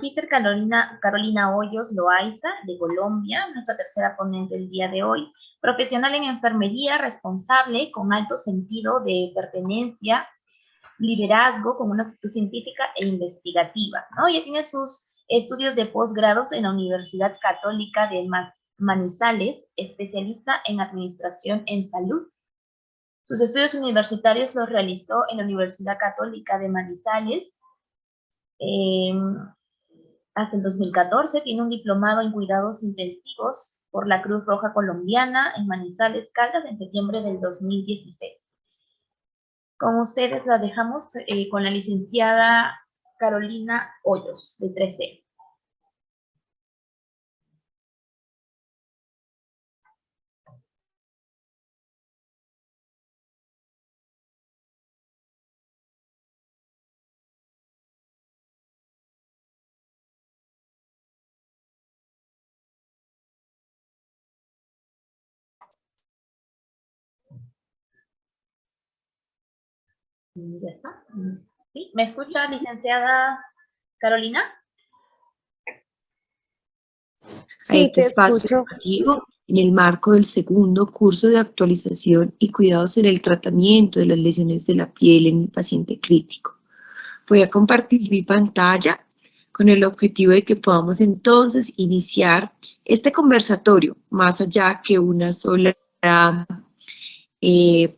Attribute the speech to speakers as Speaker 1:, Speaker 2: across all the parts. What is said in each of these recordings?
Speaker 1: Magister Carolina Hoyos Loaiza, de Colombia, nuestra tercera ponente del día de hoy, profesional en enfermería, responsable, con alto sentido de pertenencia, liderazgo, con una actitud científica e investigativa, ¿no? Ella tiene sus estudios de posgrados en la Universidad Católica de Manizales, especialista en administración en salud. Sus estudios universitarios los realizó en la Universidad Católica de Manizales, hasta el 2014, tiene un diplomado en cuidados intensivos por la Cruz Roja Colombiana en Manizales, Caldas, en septiembre del 2016. Con ustedes la dejamos con la licenciada Carolina Hoyos, de 3C. ¿Ya está? ¿Sí? ¿Me escucha, licenciada Carolina?
Speaker 2: Sí, te escucho.
Speaker 3: En el marco del segundo curso de actualización y cuidados en el tratamiento de las lesiones de la piel en un paciente crítico. Voy a compartir mi pantalla con el objetivo de que podamos entonces iniciar este conversatorio, más allá que una sola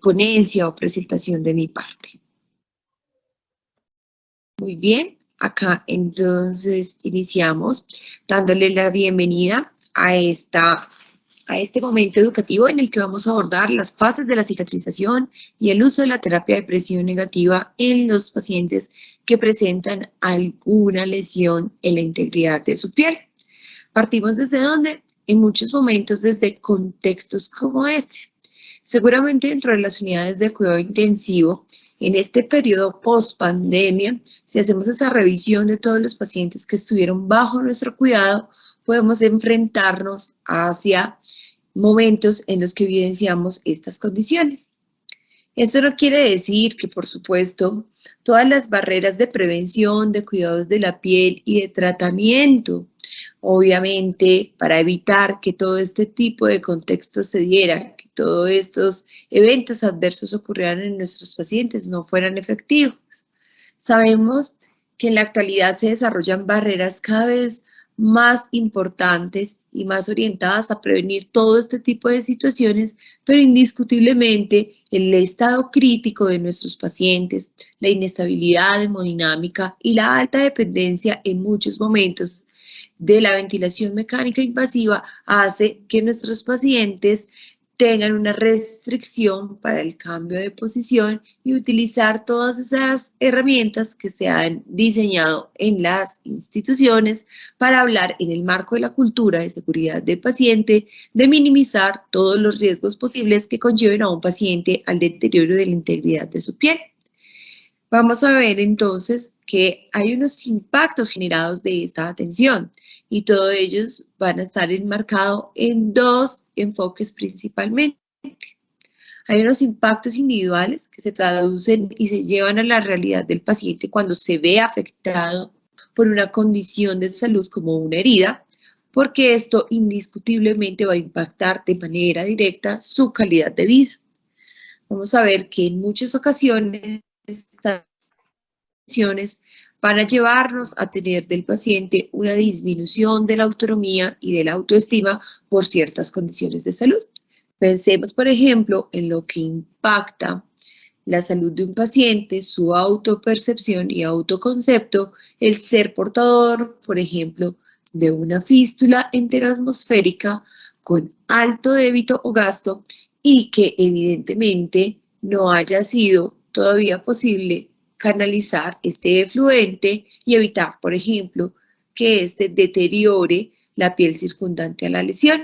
Speaker 3: ponencia o presentación de mi parte. Muy bien, acá entonces iniciamos dándole la bienvenida a este momento educativo en el que vamos a abordar las fases de la cicatrización y el uso de la terapia de presión negativa en los pacientes que presentan alguna lesión en la integridad de su piel. ¿Partimos desde dónde? En muchos momentos desde contextos como este. Seguramente dentro de las unidades de cuidado intensivo, en este periodo post-pandemia, si hacemos esa revisión de todos los pacientes que estuvieron bajo nuestro cuidado, podemos enfrentarnos hacia momentos en los que evidenciamos estas condiciones. Esto no quiere decir que, por supuesto, todas las barreras de prevención, de cuidados de la piel y de tratamiento, obviamente, para evitar que todo este tipo de contextos se diera, que todos estos eventos adversos ocurrieran en nuestros pacientes, no fueran efectivos. Sabemos que en la actualidad se desarrollan barreras cada vez más importantes y más orientadas a prevenir todo este tipo de situaciones, pero indiscutiblemente el estado crítico de nuestros pacientes, la inestabilidad hemodinámica y la alta dependencia en muchos momentos de la ventilación mecánica invasiva hace que nuestros pacientes tengan una restricción para el cambio de posición y utilizar todas esas herramientas que se han diseñado en las instituciones para hablar en el marco de la cultura de seguridad del paciente, de minimizar todos los riesgos posibles que conlleven a un paciente al deterioro de la integridad de su piel. Vamos a ver entonces que hay unos impactos generados de esta atención y todos ellos van a estar enmarcados en dos enfoques principalmente. Hay unos impactos individuales que se traducen y se llevan a la realidad del paciente cuando se ve afectado por una condición de salud como una herida, porque esto indiscutiblemente va a impactar de manera directa su calidad de vida. Vamos a ver que en muchas ocasiones estas condiciones van a llevarnos a tener del paciente una disminución de la autonomía y de la autoestima por ciertas condiciones de salud. Pensemos, por ejemplo, en lo que impacta la salud de un paciente, su autopercepción y autoconcepto, el ser portador, por ejemplo, de una fístula enteroatmosférica con alto débito o gasto y que evidentemente no haya sido todavía posible canalizar este efluente y evitar, por ejemplo, que este deteriore la piel circundante a la lesión.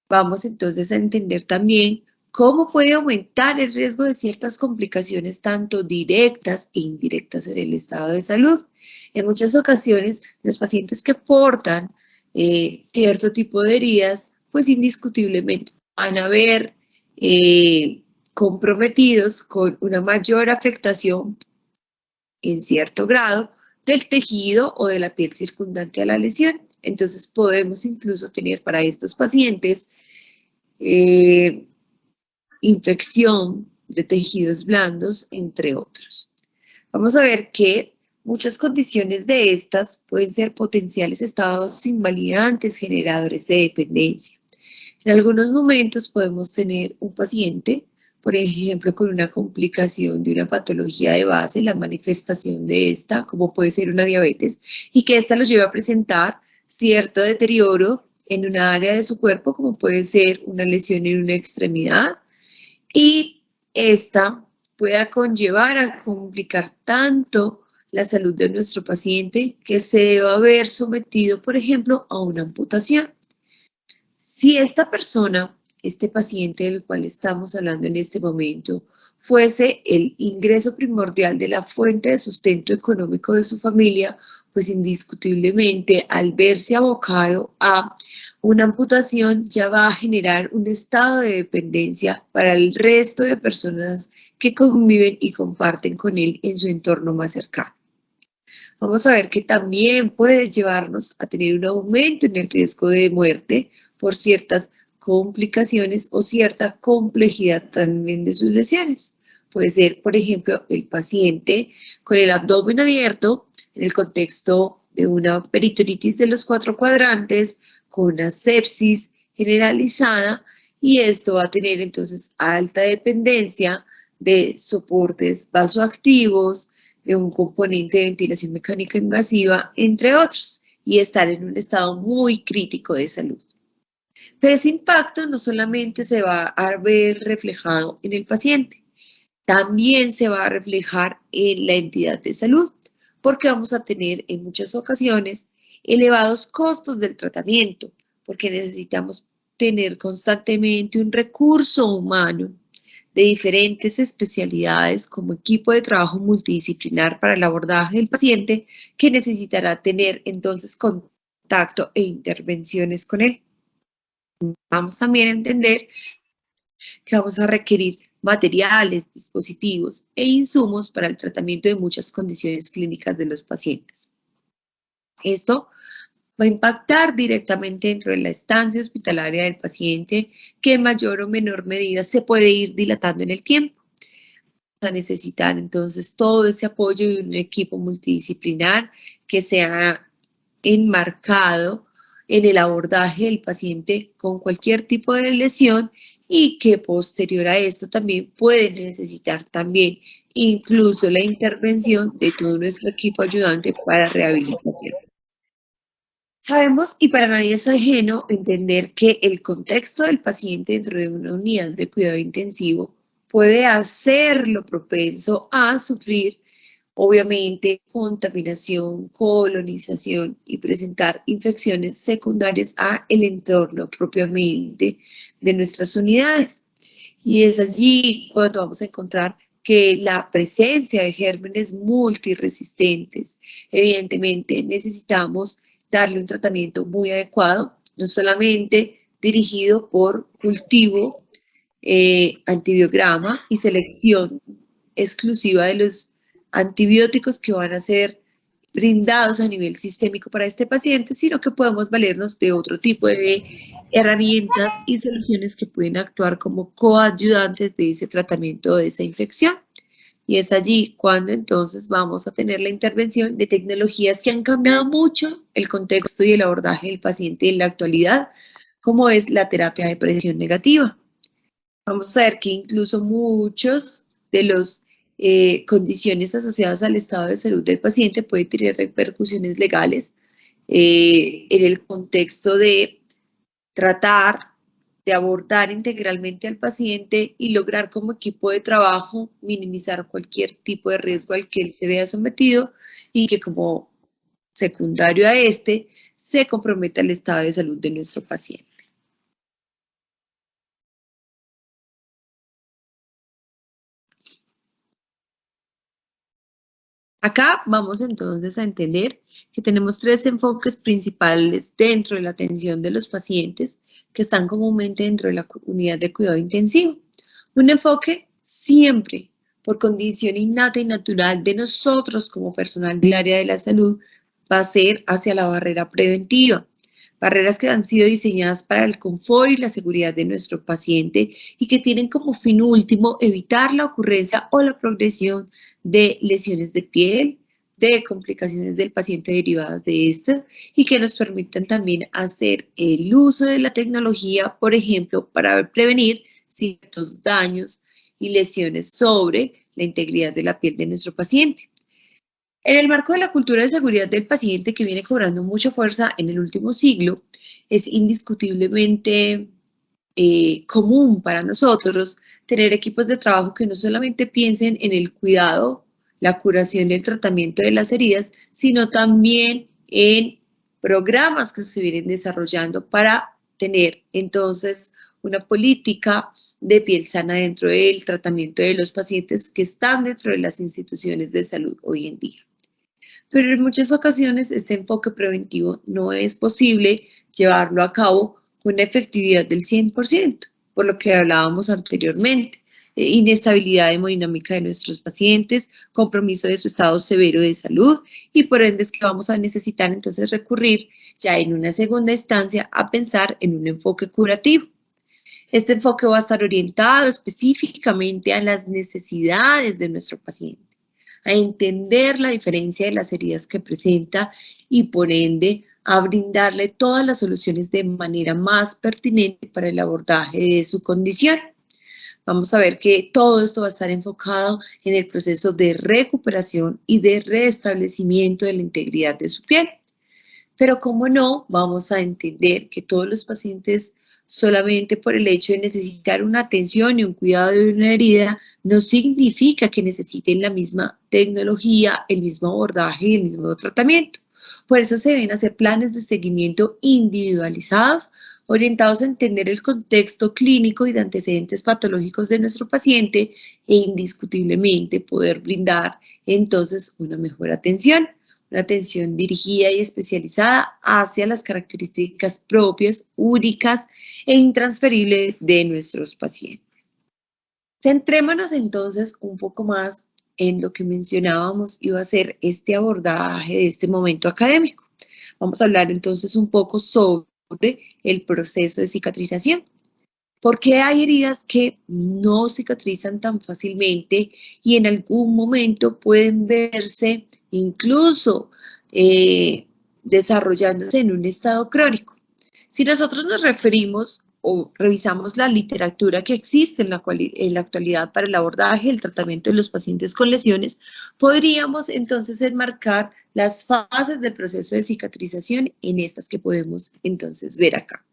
Speaker 3: Vamos entonces a entender también cómo puede aumentar el riesgo de ciertas complicaciones tanto directas e indirectas en el estado de salud. En muchas ocasiones, los pacientes que portan cierto tipo de heridas, pues indiscutiblemente van a ver comprometidos con una mayor afectación en cierto grado del tejido o de la piel circundante a la lesión. Entonces podemos incluso tener para estos pacientes infección de tejidos blandos, entre otros. Vamos a ver que muchas condiciones de estas pueden ser potenciales estados invalidantes generadores de dependencia. En algunos momentos podemos tener un paciente, por ejemplo, con una complicación de una patología de base, la manifestación de esta, como puede ser una diabetes, y que esta los lleve a presentar cierto deterioro en una área de su cuerpo, como puede ser una lesión en una extremidad, y esta pueda conllevar a complicar tanto la salud de nuestro paciente que se deba ver sometido, por ejemplo, a una amputación. Si esta persona, este paciente del cual estamos hablando en este momento, fuese el ingreso primordial de la fuente de sustento económico de su familia, pues indiscutiblemente al verse abocado a una amputación ya va a generar un estado de dependencia para el resto de personas que conviven y comparten con él en su entorno más cercano. Vamos a ver que también puede llevarnos a tener un aumento en el riesgo de muerte por ciertas complicaciones o cierta complejidad también de sus lesiones. Puede ser, por ejemplo, el paciente con el abdomen abierto en el contexto de una peritonitis de los 4 cuadrantes, con una sepsis generalizada, y esto va a tener entonces alta dependencia de soportes vasoactivos, de un componente de ventilación mecánica invasiva, entre otros, y estar en un estado muy crítico de salud. Pero ese impacto no solamente se va a ver reflejado en el paciente, también se va a reflejar en la entidad de salud, porque vamos a tener en muchas ocasiones elevados costos del tratamiento, porque necesitamos tener constantemente un recurso humano de diferentes especialidades como equipo de trabajo multidisciplinar para el abordaje del paciente, que necesitará tener entonces contacto e intervenciones con él. Vamos también a entender que vamos a requerir materiales, dispositivos e insumos para el tratamiento de muchas condiciones clínicas de los pacientes. Esto va a impactar directamente dentro de la estancia hospitalaria del paciente, que en mayor o menor medida se puede ir dilatando en el tiempo. Vamos a necesitar entonces todo ese apoyo de un equipo multidisciplinar que sea enmarcado en el abordaje del paciente con cualquier tipo de lesión, y que posterior a esto también puede necesitar también incluso la intervención de todo nuestro equipo ayudante para rehabilitación. Sabemos, y para nadie es ajeno, entender que el contexto del paciente dentro de una unidad de cuidado intensivo puede hacerlo propenso a sufrir, obviamente, contaminación, colonización y presentar infecciones secundarias a el entorno propiamente de nuestras unidades. Y es allí cuando vamos a encontrar que la presencia de gérmenes multiresistentes, evidentemente necesitamos darle un tratamiento muy adecuado, no solamente dirigido por cultivo, antibiograma y selección exclusiva de los antibióticos que van a ser brindados a nivel sistémico para este paciente, sino que podemos valernos de otro tipo de herramientas y soluciones que pueden actuar como coayudantes de ese tratamiento o de esa infección. Y es allí cuando entonces vamos a tener la intervención de tecnologías que han cambiado mucho el contexto y el abordaje del paciente en la actualidad, como es la terapia de presión negativa. Vamos a ver que incluso muchos de los condiciones asociadas al estado de salud del paciente pueden tener repercusiones legales en el contexto de tratar de abordar integralmente al paciente y lograr como equipo de trabajo minimizar cualquier tipo de riesgo al que él se vea sometido, y que como secundario a este se comprometa el estado de salud de nuestro paciente. Acá vamos entonces a entender que tenemos 3 enfoques principales dentro de la atención de los pacientes que están comúnmente dentro de la unidad de cuidado intensivo. Un enfoque siempre por condición innata y natural de nosotros como personal del área de la salud, va a ser hacia la barrera preventiva. Barreras que han sido diseñadas para el confort y la seguridad de nuestro paciente y que tienen como fin último evitar la ocurrencia o la progresión de lesiones de piel, de complicaciones del paciente derivadas de esta y que nos permitan también hacer el uso de la tecnología, por ejemplo, para prevenir ciertos daños y lesiones sobre la integridad de la piel de nuestro paciente. En el marco de la cultura de seguridad del paciente que viene cobrando mucha fuerza en el último siglo, es indiscutiblemente común para nosotros tener equipos de trabajo que no solamente piensen en el cuidado, la curación y el tratamiento de las heridas, sino también en programas que se vienen desarrollando para tener entonces una política de piel sana dentro del tratamiento de los pacientes que están dentro de las instituciones de salud hoy en día. Pero en muchas ocasiones este enfoque preventivo no es posible llevarlo a cabo con efectividad del 100%, por lo que hablábamos anteriormente. Inestabilidad hemodinámica de nuestros pacientes, compromiso de su estado severo de salud y por ende es que vamos a necesitar entonces recurrir ya en una segunda instancia a pensar en un enfoque curativo. Este enfoque va a estar orientado específicamente a las necesidades de nuestro paciente, a entender la diferencia de las heridas que presenta y por ende a brindarle todas las soluciones de manera más pertinente para el abordaje de su condición. Vamos a ver que todo esto va a estar enfocado en el proceso de recuperación y de restablecimiento de la integridad de su piel. Pero cómo no, vamos a entender que todos los pacientes solamente por el hecho de necesitar una atención y un cuidado de una herida no significa que necesiten la misma tecnología, el mismo abordaje y el mismo tratamiento. Por eso se deben hacer planes de seguimiento individualizados, orientados a entender el contexto clínico y de antecedentes patológicos de nuestro paciente e indiscutiblemente poder brindar entonces una mejor atención. Una atención dirigida y especializada hacia las características propias, únicas e intransferibles de nuestros pacientes. Centrémonos entonces un poco más en lo que mencionábamos iba a ser este abordaje de este momento académico. Vamos a hablar entonces un poco sobre el proceso de cicatrización. ¿Por qué hay heridas que no cicatrizan tan fácilmente y en algún momento pueden verse incluso desarrollándose en un estado crónico? Si nosotros nos referimos o revisamos la literatura que existe en la actualidad para el abordaje y el tratamiento de los pacientes con lesiones, podríamos entonces enmarcar las fases del proceso de cicatrización en estas que podemos entonces ver acá.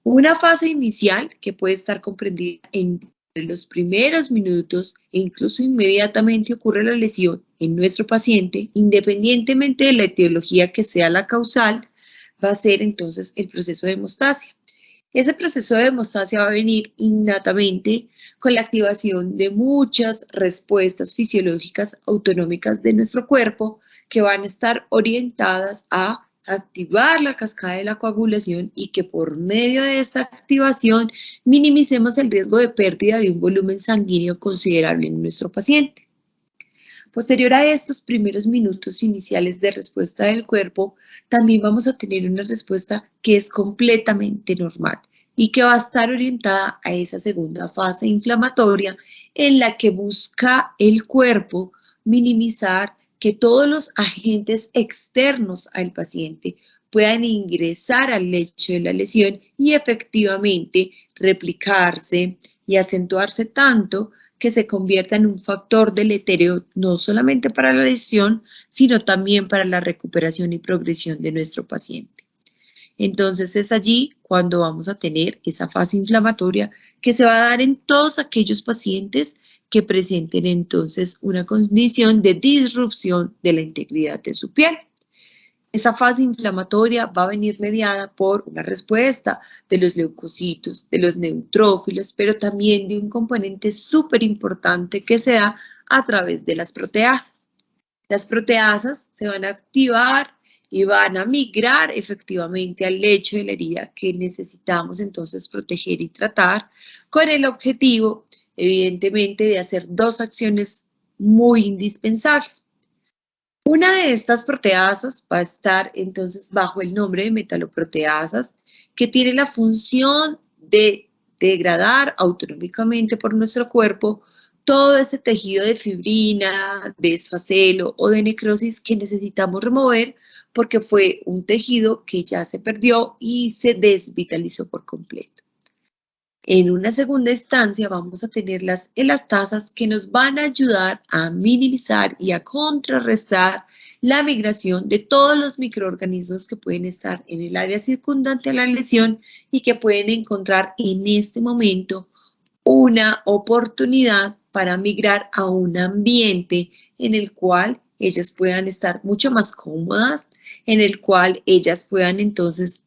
Speaker 3: Una fase inicial que puede estar comprendida entre los primeros minutos e incluso inmediatamente ocurre la lesión en nuestro paciente, independientemente de la etiología que sea la causal, va a ser entonces el proceso de hemostasia. Ese proceso de hemostasia va a venir innatamente con la activación de muchas respuestas fisiológicas autonómicas de nuestro cuerpo que van a estar orientadas a activar la cascada de la coagulación y que por medio de esta activación minimicemos el riesgo de pérdida de un volumen sanguíneo considerable en nuestro paciente. Posterior a estos primeros minutos iniciales de respuesta del cuerpo, también vamos a tener una respuesta que es completamente normal y que va a estar orientada a esa segunda fase inflamatoria en la que busca el cuerpo minimizar que todos los agentes externos al paciente puedan ingresar al lecho de la lesión y efectivamente replicarse y acentuarse tanto que se convierta en un factor deleterio no solamente para la lesión, sino también para la recuperación y progresión de nuestro paciente. Entonces es allí cuando vamos a tener esa fase inflamatoria que se va a dar en todos aquellos pacientes que presenten entonces una condición de disrupción de la integridad de su piel. Esa fase inflamatoria va a venir mediada por una respuesta de los leucocitos, de los neutrófilos, pero también de un componente súper importante que se da a través de las proteasas. Las proteasas se van a activar y van a migrar efectivamente al lecho de la herida que necesitamos entonces proteger y tratar con el objetivo evidentemente, de hacer dos acciones muy indispensables. Una de estas proteasas va a estar entonces bajo el nombre de metaloproteasas, que tiene la función de degradar autonómicamente por nuestro cuerpo todo ese tejido de fibrina, de desfacelo o de necrosis que necesitamos remover porque fue un tejido que ya se perdió y se desvitalizó por completo. En una segunda instancia vamos a tener las elastasas que nos van a ayudar a minimizar y a contrarrestar la migración de todos los microorganismos que pueden estar en el área circundante a la lesión y que pueden encontrar en este momento una oportunidad para migrar a un ambiente en el cual ellas puedan estar mucho más cómodas, en el cual ellas puedan entonces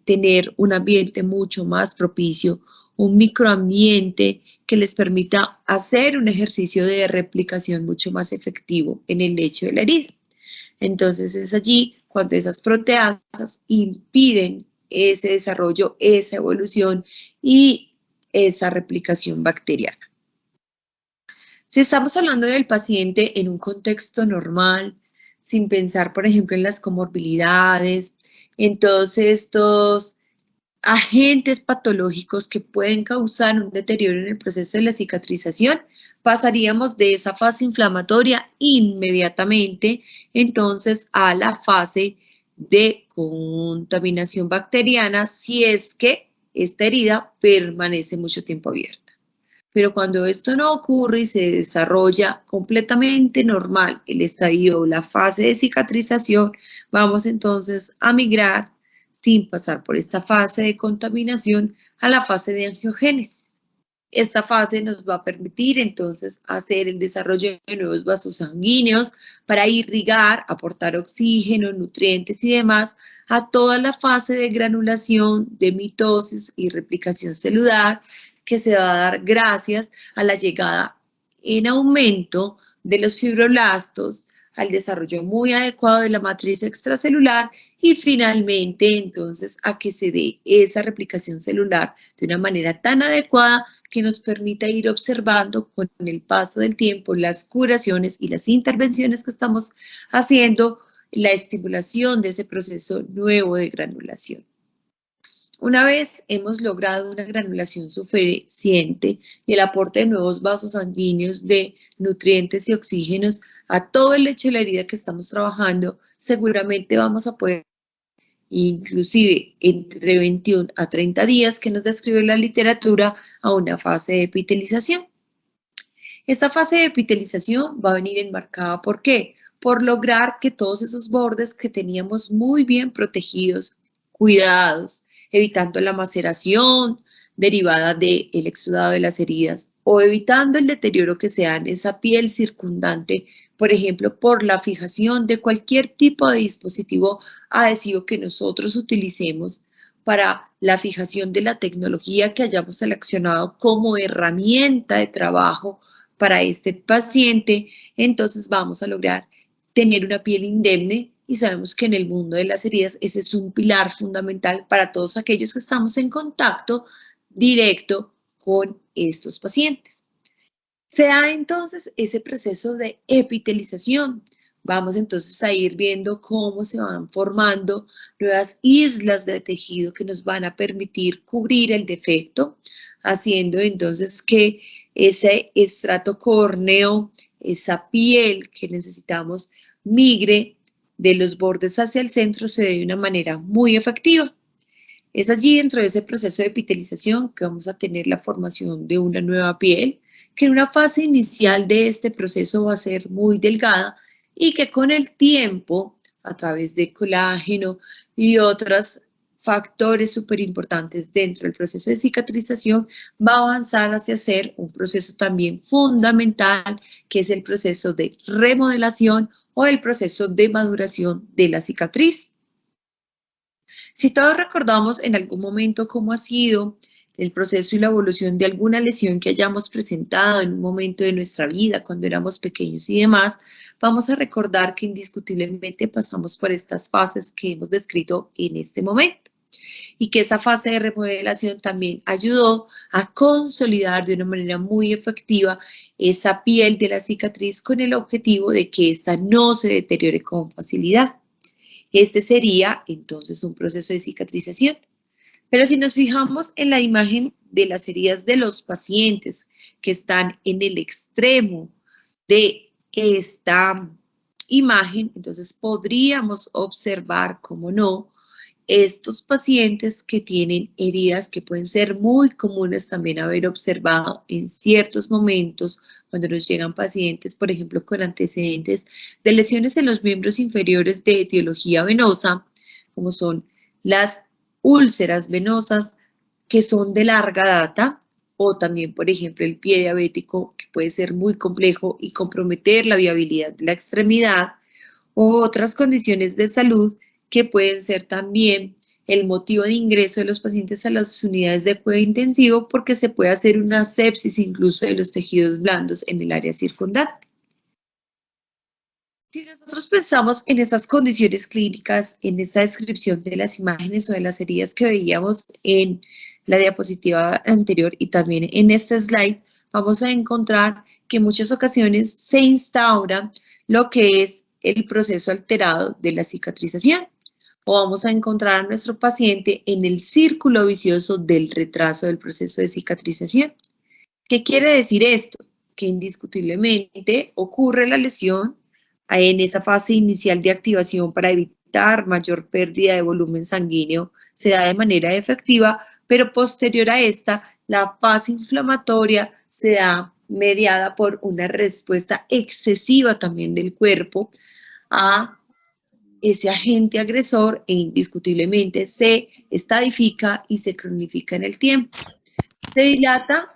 Speaker 3: tener un ambiente mucho más propicio, un microambiente que les permita hacer un ejercicio de replicación mucho más efectivo en el lecho de la herida. Entonces es allí cuando esas proteasas impiden ese desarrollo, esa evolución y esa replicación bacteriana. Si estamos hablando del paciente en un contexto normal, sin pensar, por ejemplo, en las comorbilidades, en todos estos agentes patológicos que pueden causar un deterioro en el proceso de la cicatrización, pasaríamos de esa fase inflamatoria inmediatamente entonces a la fase de contaminación bacteriana si es que esta herida permanece mucho tiempo abierta. Pero cuando esto no ocurre y se desarrolla completamente normal el estadio o la fase de cicatrización, vamos entonces a migrar sin pasar por esta fase de contaminación a la fase de angiogénesis. Esta fase nos va a permitir entonces hacer el desarrollo de nuevos vasos sanguíneos para irrigar, aportar oxígeno, nutrientes y demás a toda la fase de granulación, de mitosis y replicación celular que se va a dar gracias a la llegada en aumento de los fibroblastos, al desarrollo muy adecuado de la matriz extracelular y finalmente entonces a que se dé esa replicación celular de una manera tan adecuada que nos permita ir observando con el paso del tiempo las curaciones y las intervenciones que estamos haciendo, la estimulación de ese proceso nuevo de granulación. Una vez hemos logrado una granulación suficiente y el aporte de nuevos vasos sanguíneos de nutrientes y oxígenos a todo el lecho de la herida que estamos trabajando, seguramente vamos a poder, inclusive entre 21 a 30 días que nos describe la literatura, a una fase de epitelización. Esta fase de epitelización va a venir enmarcada ¿por qué? Por lograr que todos esos bordes que teníamos muy bien protegidos, cuidados, evitando la maceración derivada del exudado de las heridas o evitando el deterioro que se da en esa piel circundante, por ejemplo, por la fijación de cualquier tipo de dispositivo adhesivo que nosotros utilicemos para la fijación de la tecnología que hayamos seleccionado como herramienta de trabajo para este paciente, entonces vamos a lograr tener una piel indemne. Y sabemos que en el mundo de las heridas ese es un pilar fundamental para todos aquellos que estamos en contacto directo con estos pacientes. Se da entonces ese proceso de epitelización. Vamos entonces a ir viendo cómo se van formando nuevas islas de tejido que nos van a permitir cubrir el defecto, haciendo entonces que ese estrato córneo, esa piel que necesitamos migre de los bordes hacia el centro se dé de una manera muy efectiva. Es allí dentro de ese proceso de epitelización que vamos a tener la formación de una nueva piel, que en una fase inicial de este proceso va a ser muy delgada y que con el tiempo, a través de colágeno y otros factores súper importantes dentro del proceso de cicatrización, va a avanzar hacia ser un proceso también fundamental, que es el proceso de remodelación o el proceso de maduración de la cicatriz. Si todos recordamos en algún momento cómo ha sido el proceso y la evolución de alguna lesión que hayamos presentado en un momento de nuestra vida, cuando éramos pequeños y demás, vamos a recordar que indiscutiblemente pasamos por estas fases que hemos descrito en este momento. y que esa fase de remodelación también ayudó a consolidar de una manera muy efectiva esa piel de la cicatriz con el objetivo de que ésta no se deteriore con facilidad. Este sería entonces un proceso de cicatrización. Pero si nos fijamos en la imagen de las heridas de los pacientes que están en el extremo de esta imagen, entonces podríamos observar, cómo no, estos pacientes que tienen heridas que pueden ser muy comunes también haber observado en ciertos momentos cuando nos llegan pacientes, por ejemplo, con antecedentes de lesiones en los miembros inferiores de etiología venosa, como son las úlceras venosas que son de larga data, o también, por ejemplo, el pie diabético, que puede ser muy complejo y comprometer la viabilidad de la extremidad, o otras condiciones de salud que pueden ser también el motivo de ingreso de los pacientes a las unidades de cuidado intensivo, porque se puede hacer una sepsis incluso de los tejidos blandos en el área circundante. Si nosotros pensamos en esas condiciones clínicas, en esa descripción de las imágenes o de las heridas que veíamos en la diapositiva anterior y también en este slide, vamos a encontrar que en muchas ocasiones se instaura lo que es el proceso alterado de la cicatrización, o vamos a encontrar a nuestro paciente en el círculo vicioso del retraso del proceso de cicatrización. ¿Qué quiere decir esto? Que indiscutiblemente ocurre la lesión en esa fase inicial de activación para evitar mayor pérdida de volumen sanguíneo, se da de manera efectiva, pero posterior a esta, la fase inflamatoria se da mediada por una respuesta excesiva también del cuerpo a ese agente agresor e indiscutiblemente se estadifica y se cronifica en el tiempo. Se dilata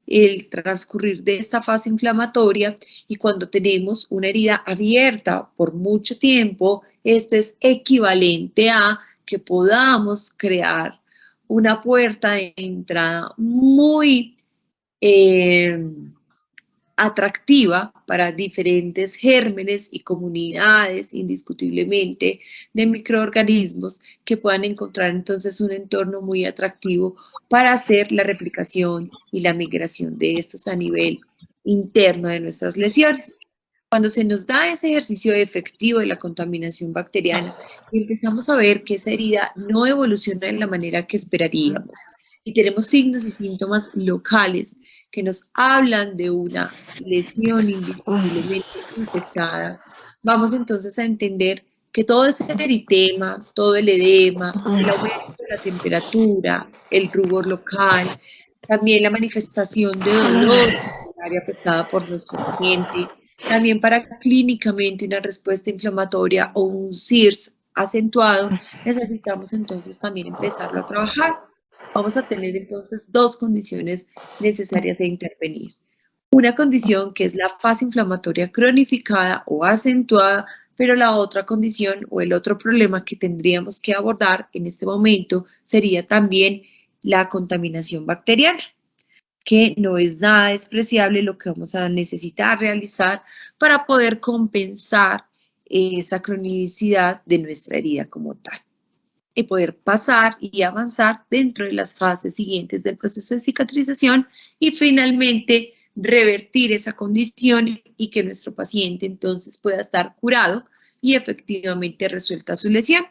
Speaker 3: el transcurrir de esta fase inflamatoria y cuando tenemos una herida abierta por mucho tiempo, esto es equivalente a que podamos crear una puerta de entrada muy atractiva para diferentes gérmenes y comunidades, indiscutiblemente, de microorganismos que puedan encontrar entonces un entorno muy atractivo para hacer la replicación y la migración de estos a nivel interno de nuestras lesiones. Cuando se nos da ese ejercicio efectivo de la contaminación bacteriana, empezamos a ver que esa herida no evoluciona de la manera que esperaríamos y tenemos signos y síntomas locales que nos hablan de una lesión indiscutiblemente infectada, vamos entonces a entender que todo ese eritema, todo el edema, el aumento de la temperatura, el rubor local, también la manifestación de dolor en el área afectada por nuestro paciente, también para clínicamente una respuesta inflamatoria o un CIRS acentuado, necesitamos entonces también empezarlo a trabajar. Vamos a tener entonces dos condiciones necesarias de intervenir. Una condición que es la fase inflamatoria cronificada o acentuada, pero la otra condición o el otro problema que tendríamos que abordar en este momento sería también la contaminación bacteriana, que no es nada despreciable lo que vamos a necesitar realizar para poder compensar esa cronicidad de nuestra herida como tal y poder pasar y avanzar dentro de las fases siguientes del proceso de cicatrización y finalmente revertir esa condición y que nuestro paciente entonces pueda estar curado y efectivamente resuelta su lesión.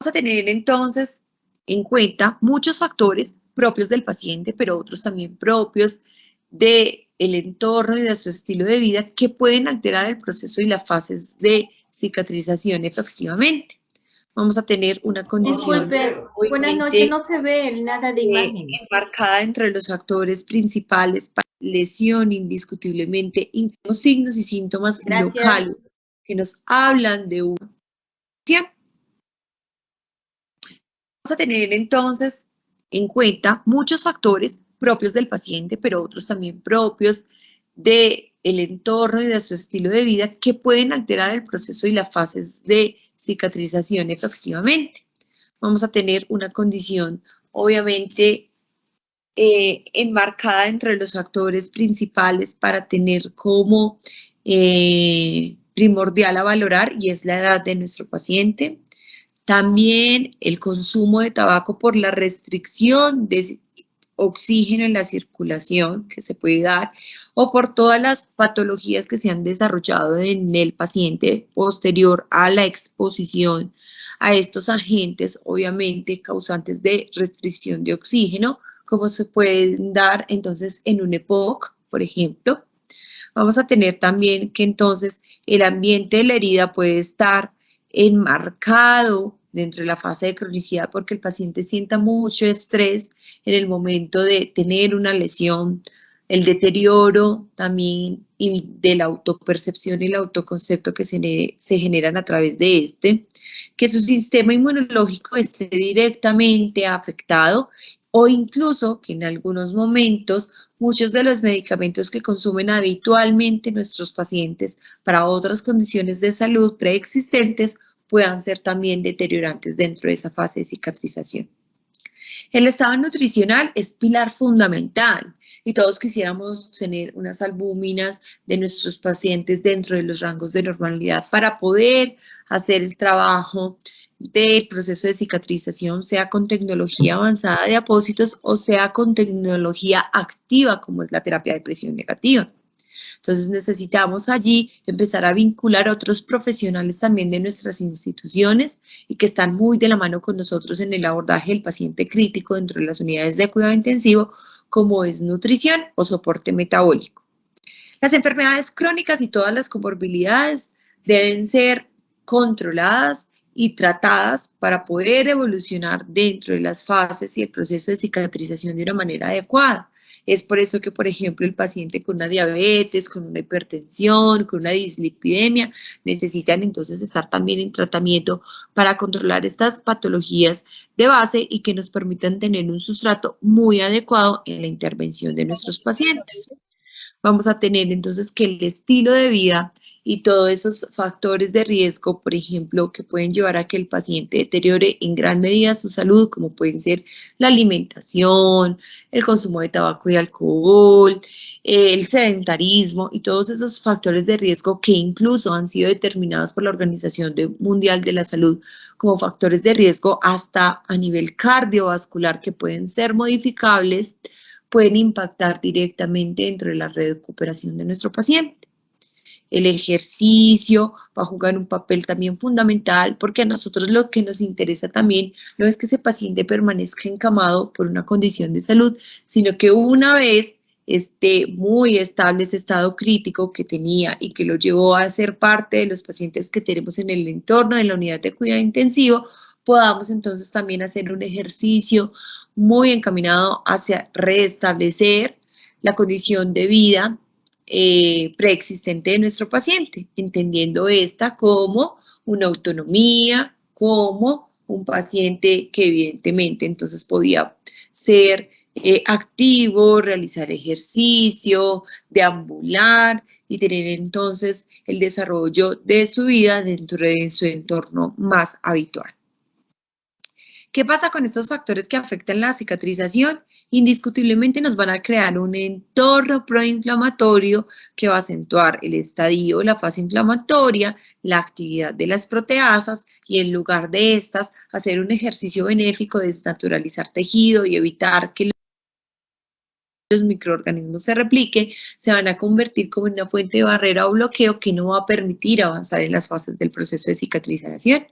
Speaker 3: Vamos a tener entonces en cuenta muchos factores propios del paciente, pero otros también propios del entorno y de su estilo de vida que pueden alterar el proceso y las fases de cicatrización efectivamente. Vamos a tener una condición.
Speaker 4: Disculpe, buenas noches, no se ve nada de imagen.
Speaker 3: Enmarcada entre los factores principales para lesión indiscutiblemente, incluimos signos y síntomas locales que nos hablan de una lesión. Vamos a tener entonces en cuenta muchos factores propios del paciente, pero otros también propios del entorno y de su estilo de vida que pueden alterar el proceso y las fases de cicatrización efectivamente. Vamos a tener una condición obviamente enmarcada entre los factores principales para tener como primordial a valorar y es la edad de nuestro paciente. También el consumo de tabaco por la restricción de oxígeno en la circulación que se puede dar o por todas las patologías que se han desarrollado en el paciente posterior a la exposición a estos agentes, obviamente causantes de restricción de oxígeno, como se pueden dar entonces en un EPOC, por ejemplo. Vamos a tener también que entonces el ambiente de la herida puede estar enmarcado dentro de la fase de cronicidad porque el paciente sienta mucho estrés en el momento de tener una lesión, el deterioro también de la autopercepción y el autoconcepto que se generan a través de este, que su sistema inmunológico esté directamente afectado o incluso que en algunos momentos muchos de los medicamentos que consumen habitualmente nuestros pacientes para otras condiciones de salud preexistentes puedan ser también deteriorantes dentro de esa fase de cicatrización. El estado nutricional es pilar fundamental y todos quisiéramos tener unas albúminas de nuestros pacientes dentro de los rangos de normalidad para poder hacer el trabajo del proceso de cicatrización, sea con tecnología avanzada de apósitos o sea con tecnología activa como es la terapia de presión negativa. Entonces necesitamos allí empezar a vincular a otros profesionales también de nuestras instituciones y que están muy de la mano con nosotros en el abordaje del paciente crítico dentro de las unidades de cuidado intensivo, como es nutrición o soporte metabólico. Las enfermedades crónicas y todas las comorbilidades deben ser controladas y tratadas para poder evolucionar dentro de las fases y el proceso de cicatrización de una manera adecuada. Es por eso que, por ejemplo, el paciente con una diabetes, con una hipertensión, con una dislipidemia, necesitan entonces estar también en tratamiento para controlar estas patologías de base y que nos permitan tener un sustrato muy adecuado en la intervención de nuestros pacientes. Vamos a tener entonces que el estilo de vida y todos esos factores de riesgo, por ejemplo, que pueden llevar a que el paciente deteriore en gran medida su salud, como pueden ser la alimentación, el consumo de tabaco y alcohol, el sedentarismo y todos esos factores de riesgo que incluso han sido determinados por la Organización Mundial de la Salud como factores de riesgo hasta a nivel cardiovascular que pueden ser modificables, pueden impactar directamente dentro de la recuperación de nuestro paciente. El ejercicio va a jugar un papel también fundamental porque a nosotros lo que nos interesa también no es que ese paciente permanezca encamado por una condición de salud, sino que una vez esté muy estable ese estado crítico que tenía y que lo llevó a ser parte de los pacientes que tenemos en el entorno de la unidad de cuidado intensivo, podamos entonces también hacer un ejercicio muy encaminado hacia restablecer la condición de vida preexistente de nuestro paciente, entendiendo esta como una autonomía, como un paciente que evidentemente entonces podía ser activo, realizar ejercicio, deambular y tener entonces el desarrollo de su vida dentro de su entorno más habitual. ¿Qué pasa con estos factores que afectan la cicatrización? Indiscutiblemente nos van a crear un entorno proinflamatorio que va a acentuar el estadio, la fase inflamatoria, la actividad de las proteasas y en lugar de estas, hacer un ejercicio benéfico de desnaturalizar tejido y evitar que los microorganismos se repliquen, se van a convertir como en una fuente de barrera o bloqueo que no va a permitir avanzar en las fases del proceso de cicatrización.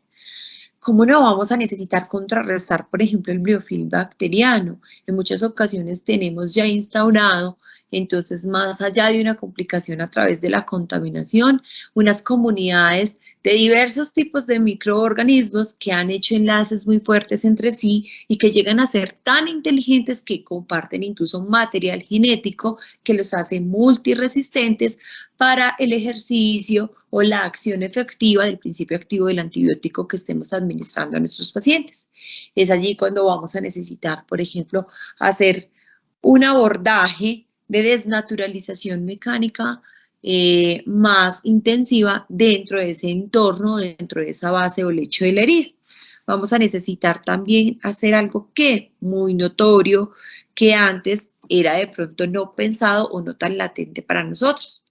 Speaker 3: ¿Cómo no vamos a necesitar contrarrestar, por ejemplo, el biofilm bacteriano? En muchas ocasiones tenemos ya instaurado, entonces, más allá de una complicación a través de la contaminación, unas comunidades de diversos tipos de microorganismos que han hecho enlaces muy fuertes entre sí y que llegan a ser tan inteligentes que comparten incluso material genético que los hace multiresistentes para el ejercicio o la acción efectiva del principio activo del antibiótico que estemos administrando a nuestros pacientes. Es allí cuando vamos a necesitar, por ejemplo, hacer un abordaje de desnaturalización mecánica más intensiva dentro de ese entorno, dentro de esa base o lecho de la herida. Vamos a necesitar también hacer algo que muy notorio, que antes era de pronto no pensado o no tan latente para nosotros.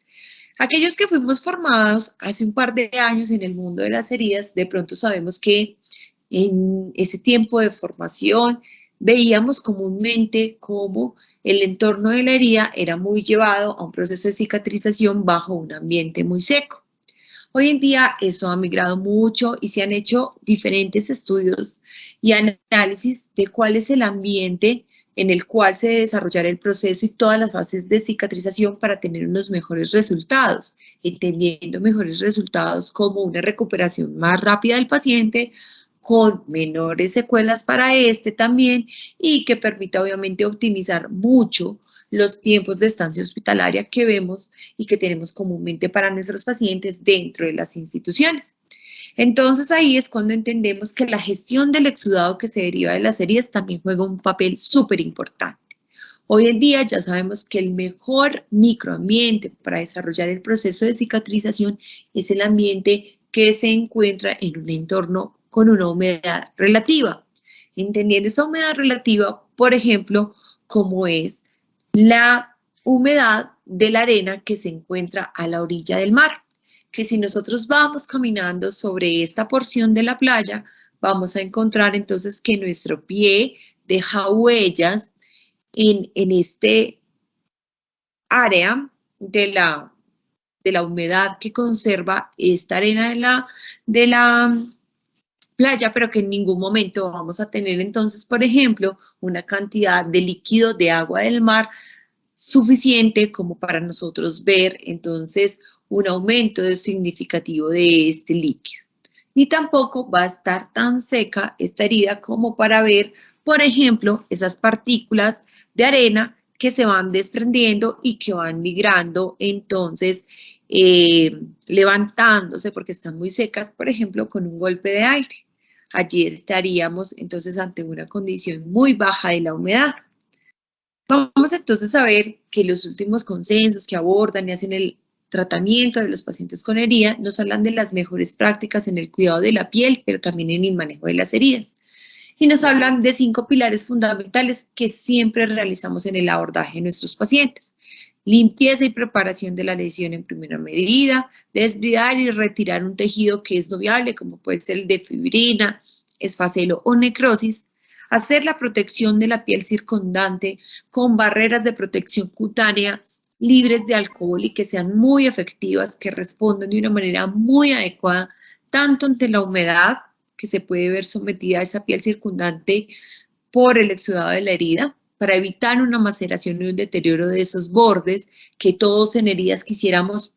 Speaker 3: Aquellos que fuimos formados hace un par de años en el mundo de las heridas, de pronto sabemos que en ese tiempo de formación veíamos comúnmente cómo el entorno de la herida era muy llevado a un proceso de cicatrización bajo un ambiente muy seco. Hoy en día eso ha migrado mucho y se han hecho diferentes estudios y análisis de cuál es el ambiente en el cual se debe desarrollar el proceso y todas las fases de cicatrización para tener unos mejores resultados, entendiendo mejores resultados como una recuperación más rápida del paciente, con menores secuelas para este también y que permita obviamente optimizar mucho los tiempos de estancia hospitalaria que vemos y que tenemos comúnmente para nuestros pacientes dentro de las instituciones. Entonces ahí es cuando entendemos que la gestión del exudado que se deriva de las heridas también juega un papel súper importante. Hoy en día ya sabemos que el mejor microambiente para desarrollar el proceso de cicatrización es el ambiente que se encuentra en un entorno con una humedad relativa. Entendiendo esa humedad relativa, por ejemplo, como es la humedad de la arena que se encuentra a la orilla del mar, que si nosotros vamos caminando sobre esta porción de la playa, vamos a encontrar entonces que nuestro pie deja huellas en este área de la humedad que conserva esta arena de la playa, pero que en ningún momento vamos a tener entonces, por ejemplo, una cantidad de líquido de agua del mar suficiente como para nosotros ver entonces un aumento significativo de este líquido. Ni tampoco va a estar tan seca esta herida como para ver, por ejemplo, esas partículas de arena que se van desprendiendo y que van migrando entonces levantándose porque están muy secas, por ejemplo, con un golpe de aire. Allí estaríamos entonces ante una condición muy baja de la humedad. Vamos entonces a ver que los últimos consensos que abordan y hacen el tratamiento de los pacientes con herida nos hablan de las mejores prácticas en el cuidado de la piel, pero también en el manejo de las heridas. Y nos hablan de 5 pilares fundamentales que siempre realizamos en el abordaje de nuestros pacientes. Limpieza y preparación de la lesión en primera medida, desbridar y retirar un tejido que es no viable, como puede ser el de fibrina, esfacelo o necrosis, hacer la protección de la piel circundante con barreras de protección cutánea libres de alcohol y que sean muy efectivas, que respondan de una manera muy adecuada, tanto ante la humedad que se puede ver sometida a esa piel circundante por el exudado de la herida, para evitar una maceración y un deterioro de esos bordes, que todos en heridas quisiéramos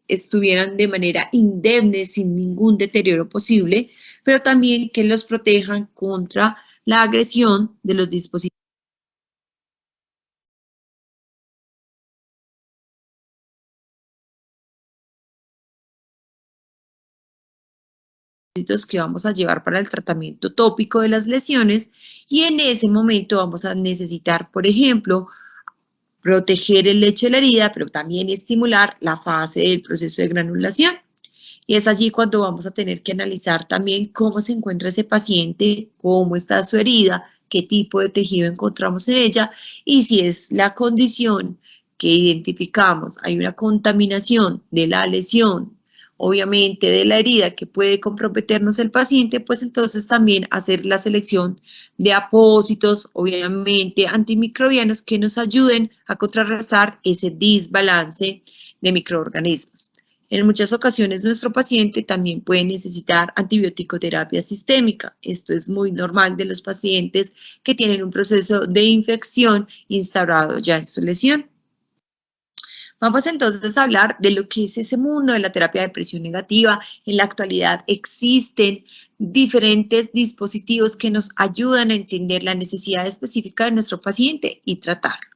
Speaker 3: estuvieran de manera indemne, sin ningún deterioro posible, pero también que los protejan contra la agresión de los dispositivos que vamos a llevar para el tratamiento tópico de las lesiones, y en ese momento vamos a necesitar, por ejemplo, proteger el lecho de la herida, pero también estimular la fase del proceso de granulación. Y es allí cuando vamos a tener que analizar también cómo se encuentra ese paciente, cómo está su herida, qué tipo de tejido encontramos en ella y si es la condición que identificamos, hay una contaminación de la lesión, obviamente de la herida que puede comprometernos el paciente, pues entonces también hacer la selección de apósitos, obviamente antimicrobianos que nos ayuden a contrarrestar ese desbalance de microorganismos. En muchas ocasiones nuestro paciente también puede necesitar antibiótico-terapia sistémica. Esto es muy normal de los pacientes que tienen un proceso de infección instaurado ya en su lesión. Vamos entonces a hablar de lo que es ese mundo de la terapia de presión negativa. En la actualidad existen diferentes dispositivos que nos ayudan a entender la necesidad específica de nuestro paciente y tratarlo.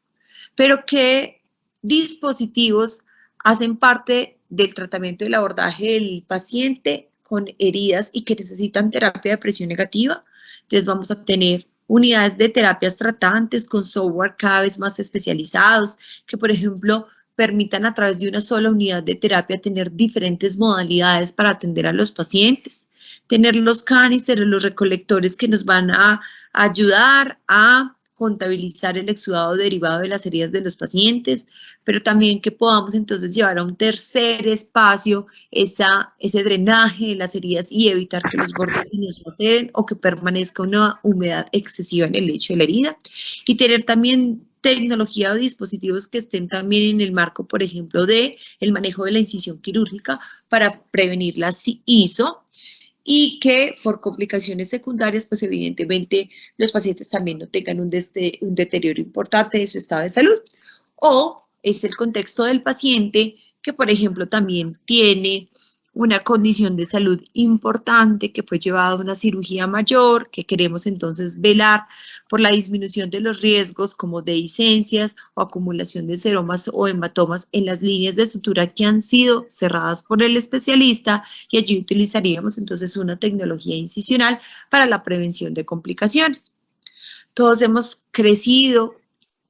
Speaker 3: Pero ¿qué dispositivos hacen parte del tratamiento del abordaje del paciente con heridas y que necesitan terapia de presión negativa? Entonces vamos a tener unidades de terapias tratantes con software cada vez más especializados que, por ejemplo, permitan a través de una sola unidad de terapia tener diferentes modalidades para atender a los pacientes. Tener los canísteres, los recolectores que nos van a ayudar a contabilizar el exudado derivado de las heridas de los pacientes, pero también que podamos entonces llevar a un tercer espacio ese drenaje de las heridas y evitar que los bordes se nos maceren o que permanezca una humedad excesiva en el lecho de la herida. Y tener también tecnología o dispositivos que estén también en el marco, por ejemplo, de el manejo de la incisión quirúrgica para prevenir la ISO, y que por complicaciones secundarias, pues evidentemente los pacientes también no tengan un deterioro importante de su estado de salud. O es el contexto del paciente que, por ejemplo, también tiene una condición de salud importante, que fue llevada a una cirugía mayor, que queremos entonces velar por la disminución de los riesgos como dehiscencias o acumulación de seromas o hematomas en las líneas de sutura que han sido cerradas por el especialista, y allí utilizaríamos entonces una tecnología incisional para la prevención de complicaciones. Todos hemos crecido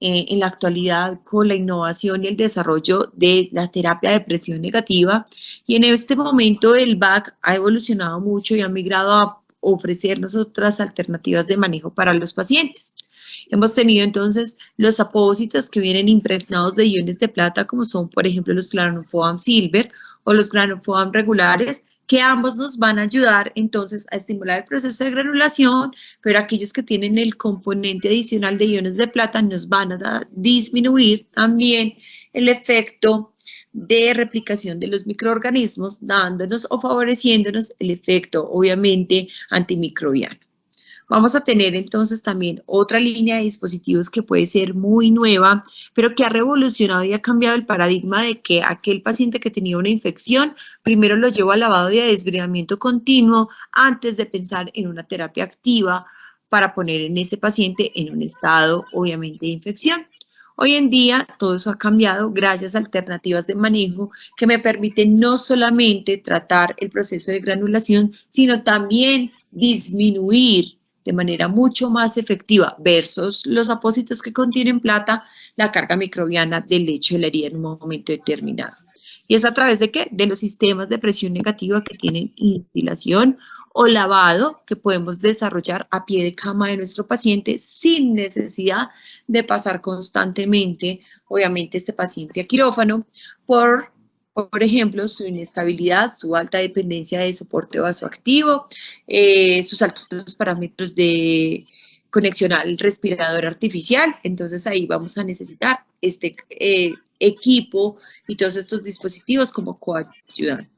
Speaker 3: en la actualidad con la innovación y el desarrollo de la terapia de presión negativa, y en este momento el VAC ha evolucionado mucho y ha migrado a ofrecernos otras alternativas de manejo para los pacientes. Hemos tenido entonces los apósitos que vienen impregnados de iones de plata, como son por ejemplo los Granophoam Silver o los Granophoam regulares, que ambos nos van a ayudar entonces a estimular el proceso de granulación, pero aquellos que tienen el componente adicional de iones de plata nos van a disminuir también el efecto de replicación de los microorganismos, dándonos o favoreciéndonos el efecto, obviamente, antimicrobiano. Vamos a tener entonces también otra línea de dispositivos que puede ser muy nueva, pero que ha revolucionado y ha cambiado el paradigma de que aquel paciente que tenía una infección, primero lo lleva a lavado y a desbridamiento continuo antes de pensar en una terapia activa para poner en ese paciente en un estado, obviamente, de infección. Hoy en día todo eso ha cambiado gracias a alternativas de manejo que me permiten no solamente tratar el proceso de granulación, sino también disminuir de manera mucho más efectiva versus los apósitos que contienen plata, la carga microbiana del lecho de la herida en un momento determinado. ¿Y es a través de qué? De los sistemas de presión negativa que tienen instilación o lavado que podemos desarrollar a pie de cama de nuestro paciente sin necesidad de pasar constantemente, obviamente, este paciente a quirófano por ejemplo, su inestabilidad, su alta dependencia de soporte vasoactivo, sus altos parámetros de conexión al respirador artificial. Entonces ahí vamos a necesitar este equipo y todos estos dispositivos como coayudantes.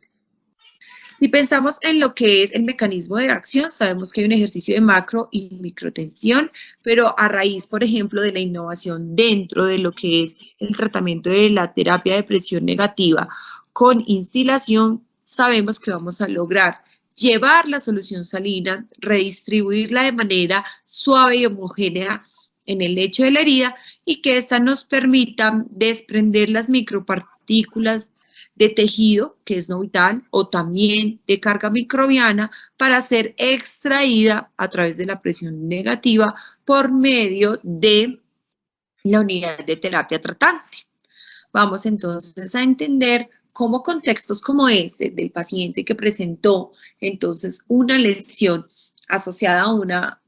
Speaker 3: Si pensamos en lo que es el mecanismo de acción, sabemos que hay un ejercicio de macro y microtensión, pero a raíz, por ejemplo, de la innovación dentro de lo que es el tratamiento de la terapia de presión negativa con instilación, sabemos que vamos a lograr llevar la solución salina, redistribuirla de manera suave y homogénea en el lecho de la herida y que ésta nos permita desprender las micropartículas de tejido, que es no vital, o también de carga microbiana para ser extraída a través de la presión negativa por medio de la unidad de terapia tratante. Vamos entonces a entender cómo contextos como este del paciente que presentó entonces una lesión asociada a una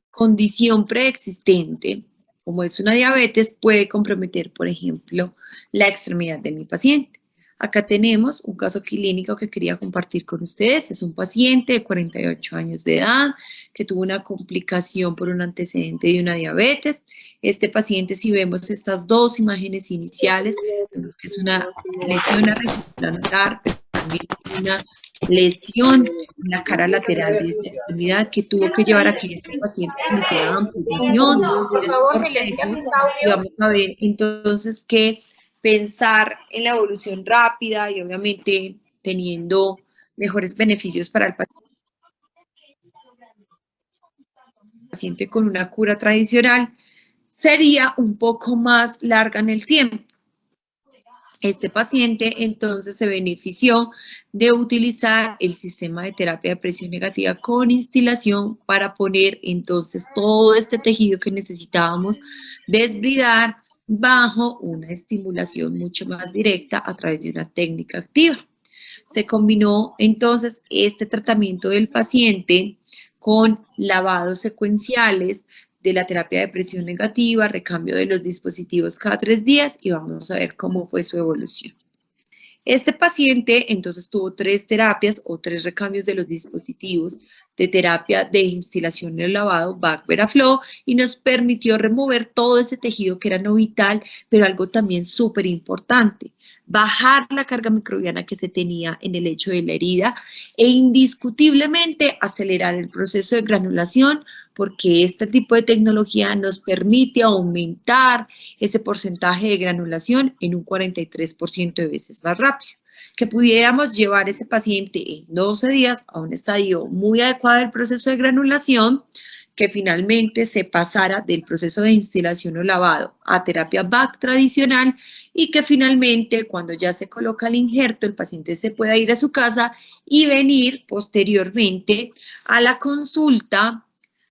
Speaker 3: condición preexistente, como es una diabetes, puede comprometer, por ejemplo, la extremidad de mi paciente. Acá tenemos un caso clínico que quería compartir con ustedes. Es un paciente de 48 años de edad que tuvo una complicación por un antecedente de una diabetes. Este paciente, si vemos estas dos imágenes iniciales, vemos que es una lesión auricular, pero también una lesión en la cara lateral de esta extremidad que tuvo que llevar a que este paciente iniciara amputación. Y vamos a ver entonces que pensar en la evolución rápida y obviamente teniendo mejores beneficios para el paciente con una cura tradicional sería un poco más larga en el tiempo. Este paciente entonces se benefició de utilizar el sistema de terapia de presión negativa con instilación para poner entonces todo este tejido que necesitábamos desbridar bajo una estimulación mucho más directa a través de una técnica activa. Se combinó entonces este tratamiento del paciente con lavados secuenciales de la terapia de presión negativa, recambio de los dispositivos cada 3 días y vamos a ver cómo fue su evolución. Este paciente entonces tuvo 3 terapias o 3 recambios de los dispositivos de terapia de instilación en el lavado, VAC Veraflow, y nos permitió remover todo ese tejido que era no vital, pero algo también súper importante, bajar la carga microbiana que se tenía en el lecho de la herida e indiscutiblemente acelerar el proceso de granulación, porque este tipo de tecnología nos permite aumentar ese porcentaje de granulación en un 43% de veces más rápido, que pudiéramos llevar ese paciente en 12 días a un estadio muy adecuado del proceso de granulación, que finalmente se pasara del proceso de instilación o lavado a terapia VAC tradicional y que finalmente cuando ya se coloca el injerto el paciente se pueda ir a su casa y venir posteriormente a la consulta